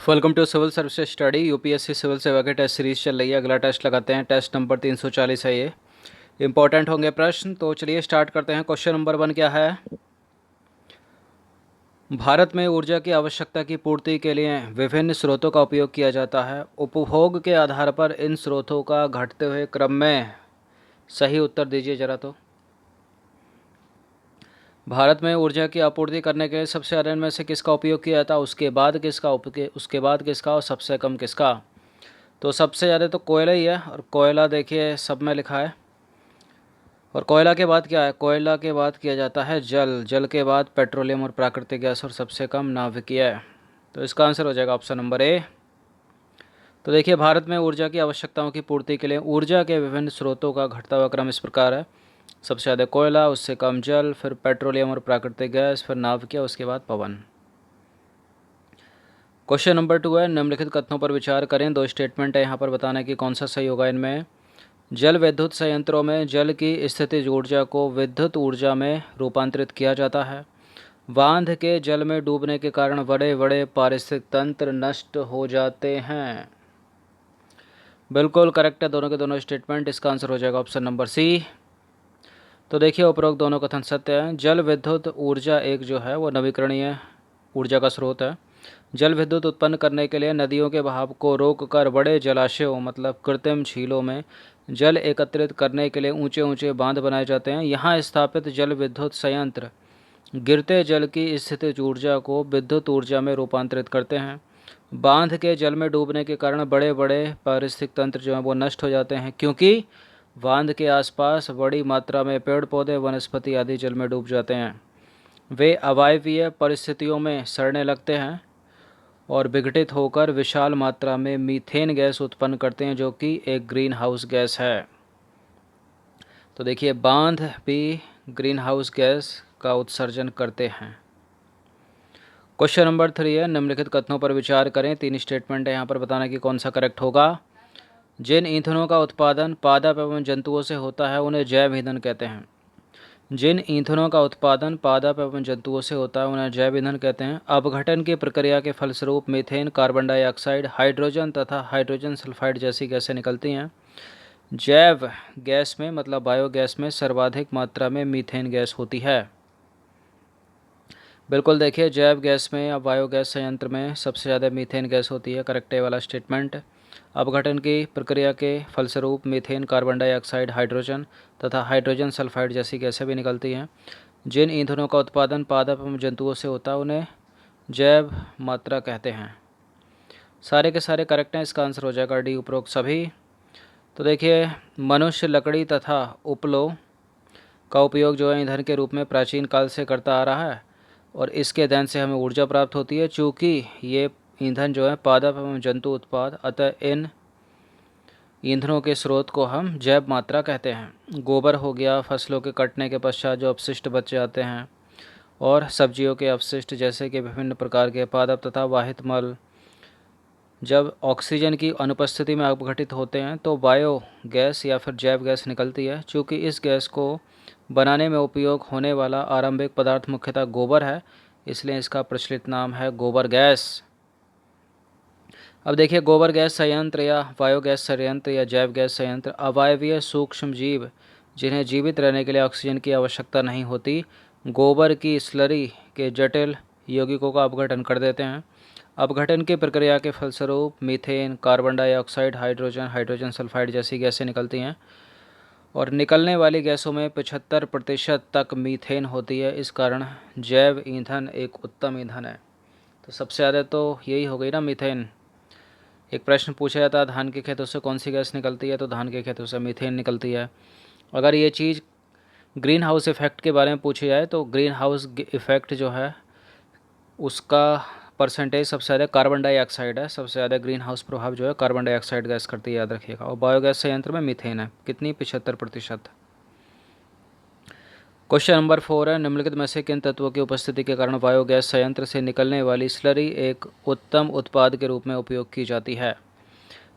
Welcome to civil services study. UPSC civil सेवा के test series चल रही है। अगला टेस्ट लगाते हैं। टेस्ट नंबर 340 है ये। इंपॉर्टेंट होंगे प्रश्न, तो चलिए स्टार्ट करते हैं। क्वेश्चन नंबर 1 क्या है? भारत में ऊर्जा की आवश्यकता की पूर्ति के लिए विभिन्न स्रोतों का उपयोग किया जाता है। उपभोग के आधार पर इन स्रोतों का घटते हुए क्रम में सही उत्तर दीजिए जरा। तो भारत में ऊर्जा की आपूर्ति करने के लिए सबसे ज़्यादा इनमें से किसका उपयोग किया जाता है, उसके बाद किसका और सबसे कम किसका? तो सबसे ज़्यादा तो कोयला ही है, और कोयला देखिए सब में लिखा है। और कोयला के बाद क्या है? कोयला के बाद किया जाता है जल, जल के बाद पेट्रोलियम और प्राकृतिक गैस, और सबसे कम नाभिकीय। तो इसका आंसर हो जाएगा ऑप्शन नंबर ए। तो देखिए, भारत में ऊर्जा की आवश्यकताओं की पूर्ति के लिए ऊर्जा के विभिन्न स्रोतों का घटता हुआ क्रम इस प्रकार है। सबसे ज़्यादा कोयला, उससे कम जल, फिर पेट्रोलियम और प्राकृतिक गैस, फिर नाभिकीय, उसके बाद पवन। क्वेश्चन नंबर 2 है, निम्नलिखित कथनों पर विचार करें। दो स्टेटमेंट है यहाँ पर, बताना कि कौन सा सही होगा इनमें। जल विद्युत संयंत्रों में जल की स्थितिज ऊर्जा को विद्युत ऊर्जा में रूपांतरित किया जाता है। बांध के जल में डूबने के कारण बड़े बड़े पारिस्थितिक तंत्र नष्ट हो जाते हैं। बिल्कुल करेक्ट है दोनों के दोनों स्टेटमेंट। इसका आंसर हो जाएगा ऑप्शन नंबर सी। तो देखिए, उपरोक्त दोनों कथन सत्य हैं। जल विद्युत ऊर्जा एक जो है वो नवीकरणीय ऊर्जा का स्रोत है। जल विद्युत उत्पन्न करने के लिए नदियों के बहाव को रोककर बड़े जलाशयों मतलब कृत्रिम झीलों में जल एकत्रित करने के लिए ऊंचे ऊंचे बांध बनाए जाते हैं। यहाँ स्थापित जल विद्युत संयंत्र गिरते जल की स्थितिज ऊर्जा को विद्युत ऊर्जा में रूपांतरित करते हैं। बांध के जल में डूबने के कारण बड़े बड़े पारिस्थितिक तंत्र जो हैं वो नष्ट हो जाते हैं, क्योंकि बांध के आसपास बड़ी मात्रा में पेड़ पौधे, वनस्पति आदि जल में डूब जाते हैं। वे अवायवीय परिस्थितियों में सड़ने लगते हैं और विघटित होकर विशाल मात्रा में मीथेन गैस उत्पन्न करते हैं, जो कि एक ग्रीन हाउस गैस है। तो देखिए, बांध भी ग्रीन हाउस गैस का उत्सर्जन करते हैं। क्वेश्चन नंबर 3 है, निम्नलिखित कथनों पर विचार करें। 3 स्टेटमेंट है यहाँ पर, बताना कि कौन सा करेक्ट होगा। जिन ईंधनों का उत्पादन पादप एवं जंतुओं से होता है उन्हें जैव ईंधन कहते हैं। जिन ईंधनों का उत्पादन पादप एवं जंतुओं से होता है उन्हें जैव ईंधन कहते हैं। अपघटन की प्रक्रिया के फलस्वरूप मीथेन, कार्बन डाइऑक्साइड, हाइड्रोजन तथा हाइड्रोजन सल्फाइड जैसी गैसें निकलती हैं। जैव गैस में मतलब बायोगैस में सर्वाधिक मात्रा में मीथेन गैस होती है। बिल्कुल देखिए, जैव गैस में या बायोगैस संयंत्र में सबसे ज़्यादा मीथेन गैस होती है। करेक्ट है वाला स्टेटमेंट। अपघटन की प्रक्रिया के फलस्वरूप मीथेन, कार्बन डाइऑक्साइड, हाइड्रोजन तथा हाइड्रोजन सल्फाइड जैसी गैसें भी निकलती हैं। जिन ईंधनों का उत्पादन पादप एवं जंतुओं से होता है उन्हें जैव मात्रा कहते हैं। सारे के सारे करेक्ट हैं। इसका आंसर हो जाएगा डी, उपरोक्त सभी। तो देखिए, मनुष्य लकड़ी तथा उपलों का उपयोग जो है ईंधन के रूप में प्राचीन काल से करता आ रहा है, और इसके दहन से हमें ऊर्जा प्राप्त होती है। चूँकि ये ईंधन जो है पादप एवं जंतु उत्पाद, अतः इन ईंधनों के स्रोत को हम जैव मात्रा कहते हैं। गोबर हो गया, फसलों के कटने के पश्चात जो अपशिष्ट बच जाते हैं, और सब्जियों के अपशिष्ट जैसे कि विभिन्न प्रकार के पादप तथा वाहित मल जब ऑक्सीजन की अनुपस्थिति में अपघटित होते हैं तो बायो गैस या फिर जैव गैस निकलती है। चूँकि इस गैस को बनाने में उपयोग होने वाला आरंभिक पदार्थ मुख्यतः गोबर है, इसलिए इसका प्रचलित नाम है गोबर गैस। अब देखिए, गोबर गैस संयंत्र या बायोगैस संयंत्र या जैव गैस संयंत्र अवायवीय सूक्ष्म जीव जिन्हें जीवित रहने के लिए ऑक्सीजन की आवश्यकता नहीं होती, गोबर की स्लरी के जटिल यौगिकों का अपघटन कर देते हैं। अपघटन की प्रक्रिया के फलस्वरूप methane, carbon dioxide, hydrogen, hydrogen sulphide जैसी गैसें निकलती हैं, और निकलने वाली गैसों में 75% तक मीथेन होती है। इस कारण जैव ईंधन एक उत्तम ईंधन है। तो सबसे ज़्यादा तो यही हो गई ना, मीथेन। एक प्रश्न पूछा जाता है धान के खेतों से कौन सी गैस निकलती है, तो धान के खेतों से मीथेन निकलती है। अगर ये चीज़ ग्रीन हाउस इफ़ेक्ट के बारे में पूछी जाए तो ग्रीन हाउस इफ़ेक्ट जो है उसका परसेंटेज सबसे ज़्यादा कार्बन डाइऑक्साइड है। सबसे ज़्यादा ग्रीन हाउस प्रभाव जो है कार्बन डाइऑक्साइड गैस करती है, याद रखिएगा। और बायोगैस संयंत्र में मीथेन है, कितनी? 75%। क्वेश्चन नंबर 4 है, निम्नलिखित में से किन तत्वों की उपस्थिति के कारण बायोगैस संयंत्र से निकलने वाली स्लरी एक उत्तम उत्पाद के रूप में उपयोग की जाती है?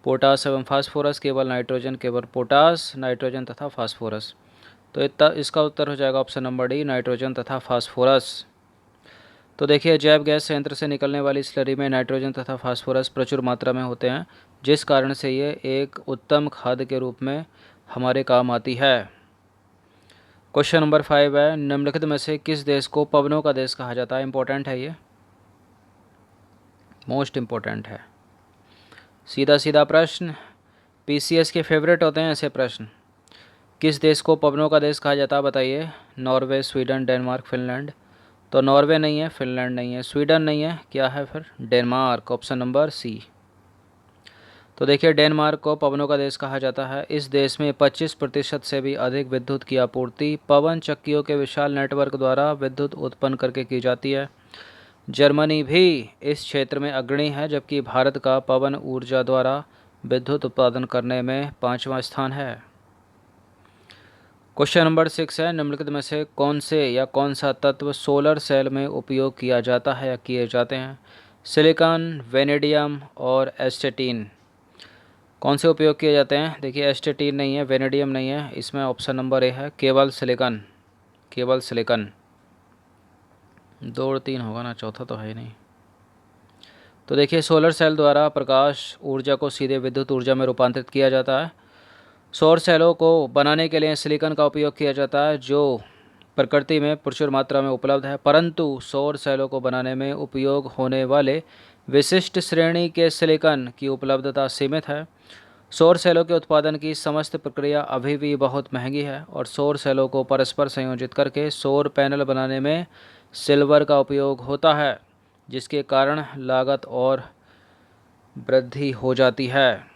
पोटास एवं फास्फोरस, केवल नाइट्रोजन, केवल पोटास, नाइट्रोजन तथा फास्फोरस। तो इसका उत्तर हो जाएगा ऑप्शन नंबर डी, नाइट्रोजन तथा फास्फोरस। तो देखिए जैव गैस संयंत्र से निकलने वाली स्लरी में नाइट्रोजन तथा फास्फोरस प्रचुर मात्रा में होते हैं, जिस कारण से ये एक उत्तम खाद के रूप में हमारे काम आती है। क्वेश्चन नंबर 5 है, निम्नलिखित में से किस देश को पवनों का देश कहा जाता है? इंपॉर्टेंट है, ये मोस्ट इम्पोर्टेंट है। सीधा सीधा प्रश्न, पीसीएस के फेवरेट होते हैं ऐसे प्रश्न। किस देश को पवनों का देश कहा जाता है बताइए? Norway, Sweden, Denmark, Finland. तो नॉर्वे नहीं है, फिनलैंड नहीं है, स्वीडन नहीं है, क्या है फिर? Denmark, option number C. तो देखिए डेनमार्क को पवनों का देश कहा जाता है। इस देश में 25% से भी अधिक विद्युत की आपूर्ति पवन चक्कियों के विशाल नेटवर्क द्वारा विद्युत उत्पन्न करके की जाती है। जर्मनी भी इस क्षेत्र में अग्रणी है, जबकि भारत का पवन ऊर्जा द्वारा विद्युत उत्पादन करने में 5वां स्थान है। क्वेश्चन नंबर 6 है, निम्नलिखित में से कौन से या कौन सा तत्व सोलर सेल में उपयोग किया जाता है या किए जाते हैं? सिलिकॉन, वेनेडियम और एस्टेटिन। कौन से उपयोग किए जाते हैं? देखिए एस्टेटिन नहीं है, वेनेडियम नहीं है, इसमें ऑप्शन नंबर ए है, केवल सिलिकॉन। केवल सिलिकॉन। 2 और 3 होगा ना, चौथा तो है ही नहीं। तो देखिए सोलर सेल द्वारा प्रकाश ऊर्जा को सीधे विद्युत ऊर्जा में रूपांतरित किया जाता है। सौर सेलों को बनाने के लिए सिलिकॉन का उपयोग किया जाता है, जो प्रकृति में प्रचुर मात्रा में उपलब्ध है, परंतु सौर सेलों को बनाने में उपयोग होने वाले विशिष्ट श्रेणी के सिलिकॉन की उपलब्धता सीमित है। सौर सेलों के उत्पादन की समस्त प्रक्रिया अभी भी बहुत महंगी है और सौर सेलों को परस्पर संयोजित करके सौर पैनल बनाने में सिल्वर का उपयोग होता है, जिसके कारण लागत और वृद्धि हो जाती है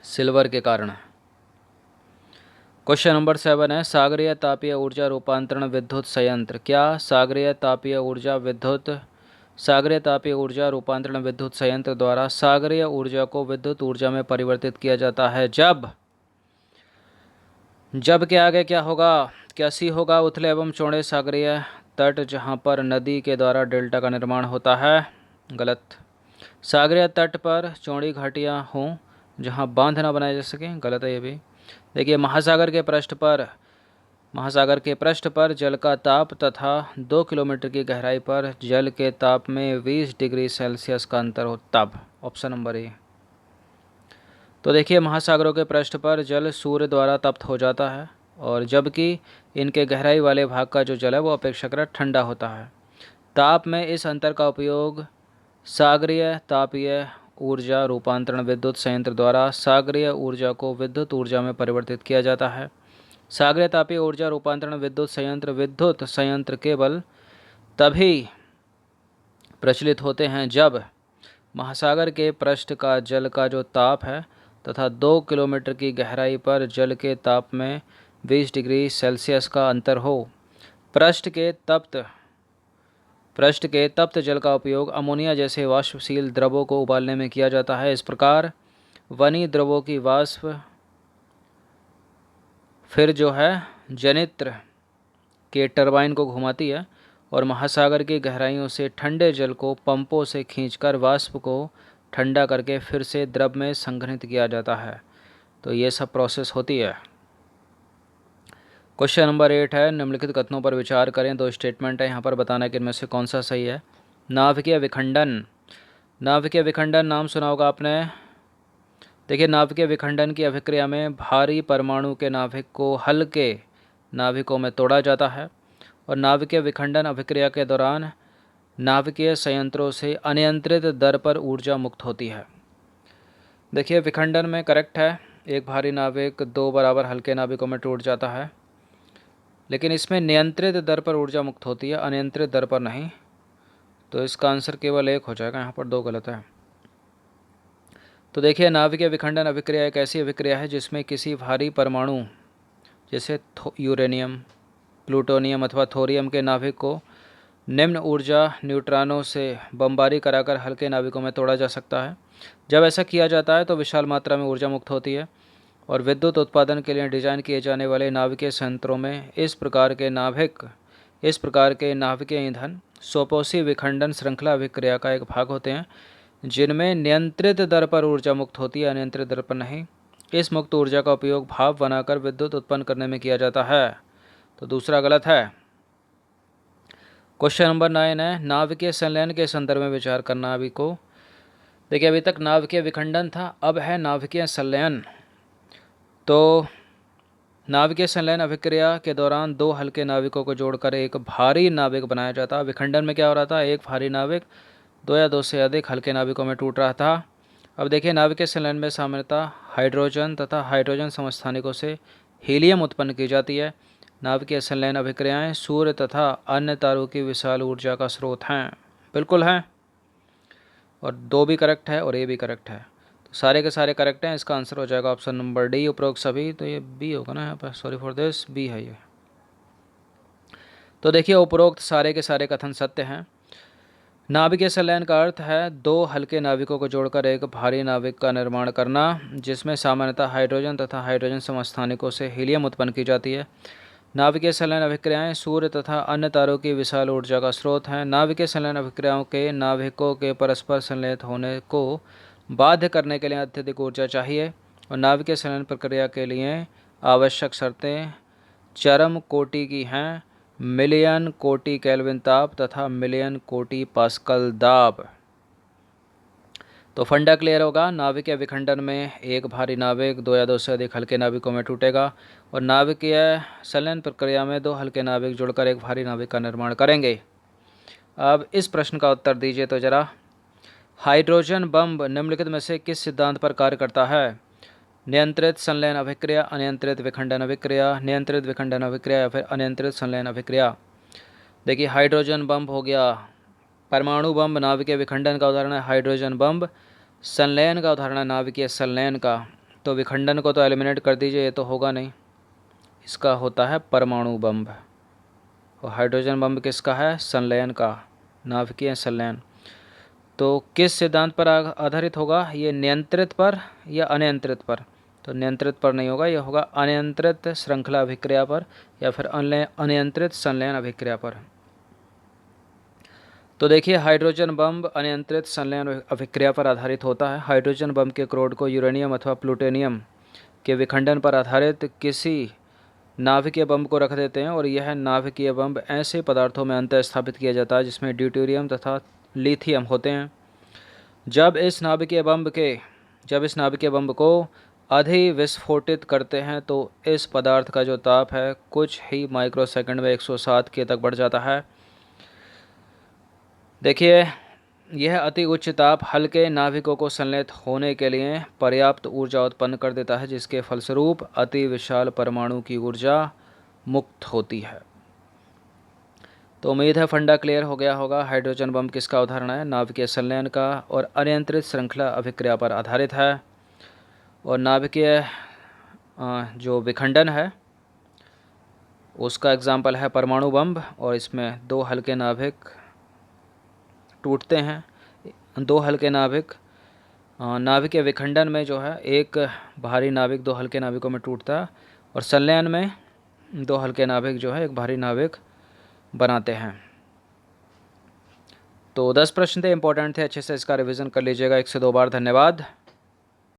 सिल्वर के कारण। क्वेश्चन नंबर 7 है, सागरीय तापीय ऊर्जा रूपांतरण विद्युत संयंत्र। क्या सागरीय तापीय ऊर्जा रूपांतरण विद्युत संयंत्र द्वारा सागरीय ऊर्जा को विद्युत ऊर्जा में परिवर्तित किया जाता है जब के आगे क्या होगा? क्या सी होगा? उथले एवं चौड़े सागरीय तट जहां पर नदी के द्वारा डेल्टा का निर्माण होता है। गलत। सागरीय तट पर चौड़ी घाटियां हों जहां बांध न बनाए जा सकें। गलत है ये भी। देखिए महासागर के पृष्ठ पर जल का ताप तथा 2 किलोमीटर की गहराई पर जल के ताप में 20 डिग्री सेल्सियस का अंतर हो तब। Option number A. तो देखिए महासागरों के पृष्ठ पर जल सूर्य द्वारा तप्त हो जाता है, और जबकि इनके गहराई वाले भाग का जो जल है वो अपेक्षाकृत ठंडा होता है। ताप में इस अंतर का उपयोग सागरीय तापीय ऊर्जा रूपांतरण विद्युत संयंत्र द्वारा सागरीय ऊर्जा को विद्युत ऊर्जा में परिवर्तित किया जाता है। सागरीय तापीय ऊर्जा रूपांतरण विद्युत संयंत्र केवल तभी प्रचलित होते हैं जब महासागर के पृष्ठ का जल का जो ताप है तथा 2 किलोमीटर की गहराई पर जल के ताप में 20 डिग्री सेल्सियस का अंतर हो। पृष्ठ के तप्त जल का उपयोग अमोनिया जैसे वाष्पशील द्रवों को उबालने में किया जाता है। इस प्रकार वनी द्रवों की वाष्प फिर जो है जनित्र के टरबाइन को घुमाती है और महासागर की गहराइयों से ठंडे जल को पंपों से खींचकर वाष्प को ठंडा करके फिर से द्रव में संघनित किया जाता है। तो ये सब प्रोसेस होती है। क्वेश्चन नंबर 8 है, निम्नलिखित कथनों पर विचार करें। 2 स्टेटमेंट है, यहाँ पर बताना कि इनमें से कौन सा सही है। नाभिकीय विखंडन नाम सुना होगा आपने। देखिए नाभिकीय विखंडन की अभिक्रिया में भारी परमाणु के नाभिक को हल्के नाभिकों में तोड़ा जाता है और नाभिकीय विखंडन अभिक्रिया के दौरान नाभिकीय संयंत्रों से अनियंत्रित दर पर ऊर्जा मुक्त होती है। देखिए विखंडन में करेक्ट है, एक भारी नाभिक 2 बराबर हल्के नाभिकों में टूट जाता है, लेकिन इसमें नियंत्रित दर पर ऊर्जा मुक्त होती है, अनियंत्रित दर पर नहीं। तो इसका आंसर केवल 1 हो जाएगा, यहाँ पर 2 गलत है। तो देखिए नाभिकीय विखंडन अभिक्रिया एक ऐसी अभिक्रिया है जिसमें किसी भारी परमाणु जैसे यूरेनियम, प्लूटोनियम अथवा थोरियम के नाभिक को निम्न ऊर्जा न्यूट्रॉनों से बमबारी कराकर हल्के नाभिकों में तोड़ा जा सकता है। जब ऐसा किया जाता है तो विशाल मात्रा में ऊर्जा मुक्त होती है और विद्युत उत्पादन के लिए डिजाइन किए जाने वाले नाभिकीय संयंत्रों में इस प्रकार के नाभिकीय ईंधन सोपोसी विखंडन श्रृंखला अभिक्रिया का एक भाग होते हैं, जिनमें नियंत्रित दर पर ऊर्जा मुक्त होती है, अनियंत्रित दर पर नहीं। इस मुक्त ऊर्जा का उपयोग भाप बनाकर विद्युत उत्पन्न करने में किया जाता है। तो दूसरा गलत है। क्वेश्चन नंबर 9 है नाभिकीय संलयन के संदर्भ में विचार करना। अभी को देखिए, अभी तक नाभिकीय विखंडन था, अब है नाभिकीय संलयन। तो नाभिकीय संलयन अभिक्रिया के दौरान दो हल्के नाविकों को जोड़कर एक भारी नाविक बनाया जाता। विखंडन में क्या हो रहा था, एक भारी नाविक दो या दो से अधिक हल्के नाविकों में टूट रहा था। अब देखिए, नाभिकीय संलयन में सामान्यतः हाइड्रोजन तथा हाइड्रोजन समस्थानिकों से हीलियम उत्पन्न की जाती है। नाभिकीय संलयन अभिक्रियाएं सूर्य तथा अन्य तारों की विशाल ऊर्जा का स्रोत हैं। बिल्कुल हैं, और दो भी करेक्ट है और ए भी करेक्ट है, तो सारे के सारे करेक्ट हैं। इसका आंसर हो जाएगा ऑप्शन नंबर डी, उपरोक्त सभी। तो ये बी होगा ना यहाँ पर, सॉरी फॉर दिस, बी है ये। तो देखिए, उपरोक्त सारे के सारे कथन सत्य हैं। नाभिकीय संलयन का अर्थ है दो हल्के नाविकों को जोड़कर एक भारी नाविक का निर्माण करना, जिसमें सामान्यतः हाइड्रोजन तथा हाइड्रोजन समस्थानिकों से हीलियम उत्पन्न की जाती है। नाभिकीय संलयन अभिक्रियाएं सूर्य तथा अन्य तारों की विशाल ऊर्जा का स्रोत हैं। नाभिकीय संलयन अभिक्रियाओं के नाभिकों के परस्पर संलयित होने को बाध्य करने के लिए अत्यधिक ऊर्जा चाहिए, और नाभिकीय संलयन प्रक्रिया के लिए आवश्यक शर्तें चरम कोटि की हैं: मिलियन कोटि केल्विन ताप तथा मिलियन कोटि पास्कल दाब। तो फंडा क्लियर होगा। नाभिकीय विखंडन में एक भारी नाविक दो या दो से अधिक हल्के नाविकों में टूटेगा, और नाभिकीय संलयन प्रक्रिया में दो हल्के नाविक जुड़कर एक भारी नाविक का निर्माण करेंगे। अब इस प्रश्न का उत्तर दीजिए तो जरा। हाइड्रोजन बम निम्नलिखित में से किस सिद्धांत पर कार्य करता है? नियंत्रित संलयन अभिक्रिया, अनियंत्रित विखंडन अभिक्रिया, नियंत्रित विखंडन अभिक्रिया या फिर अनियंत्रित संलयन अभिक्रिया। देखिए, हाइड्रोजन बम हो गया, परमाणु बम नाभिकीय विखंडन का उदाहरण है, हाइड्रोजन बम संलयन का उदाहरण है नाभिकीय संलयन का। तो विखंडन को तो एलिमिनेट कर दीजिए, ये तो होगा नहीं, इसका होता है परमाणु बम। और हाइड्रोजन बम किसका है? संलयन का, नाभिकीय संलयन। तो किस सिद्धांत पर आधारित होगा? ये नियंत्रित पर या अनियंत्रित पर? तो नियंत्रित पर नहीं होगा, यह होगा अनियंत्रित श्रृंखला अभिक्रिया पर या फिर अनियंत्रित संलयन अभिक्रिया पर। तो देखिए, हाइड्रोजन बम अनियंत्रित संलयन अभिक्रिया पर आधारित होता है। हाइड्रोजन बम के क्रोड को यूरेनियम अथवा प्लूटोनियम के विखंडन पर आधारित किसी नाभिकीय बम को रख देते हैं, और यह नाभिकीय बम ऐसे पदार्थों में अंतः स्थापित किया जाता है जिसमें ड्यूटेरियम तथा लिथियम होते हैं। जब इस नाभिकीय बम को अधिविस्फोटित करते हैं तो इस पदार्थ का जो ताप है कुछ ही माइक्रोसेकंड में 107 के तक बढ़ जाता है। देखिए, यह अति उच्च ताप हल्के नाभिकों को संलयित होने के लिए पर्याप्त ऊर्जा उत्पन्न कर देता है, जिसके फलस्वरूप अति विशाल परमाणु की ऊर्जा मुक्त होती है। तो उम्मीद है फंडा क्लियर हो गया होगा। हाइड्रोजन बम किसका उदाहरण है? नाभिकीय संलयन का, और अनियंत्रित श्रृंखला अभिक्रिया पर आधारित है। और नाभिकीय जो विखंडन है उसका एग्जाम्पल है परमाणु बम, और इसमें दो हल्के नाभिक टूटते हैं। दो हल्के नाभिक नाभिकीय विखंडन में जो है एक भारी नाभिक दो हल्के नाभिकों में टूटता है, और संलयन में दो हल्के नाभिक जो है एक भारी नाभिक बनाते हैं। तो 10 प्रश्न थे, इंपॉर्टेंट थे, अच्छे से इसका रिवीजन कर लीजिएगा 1 से 2 बार। धन्यवाद।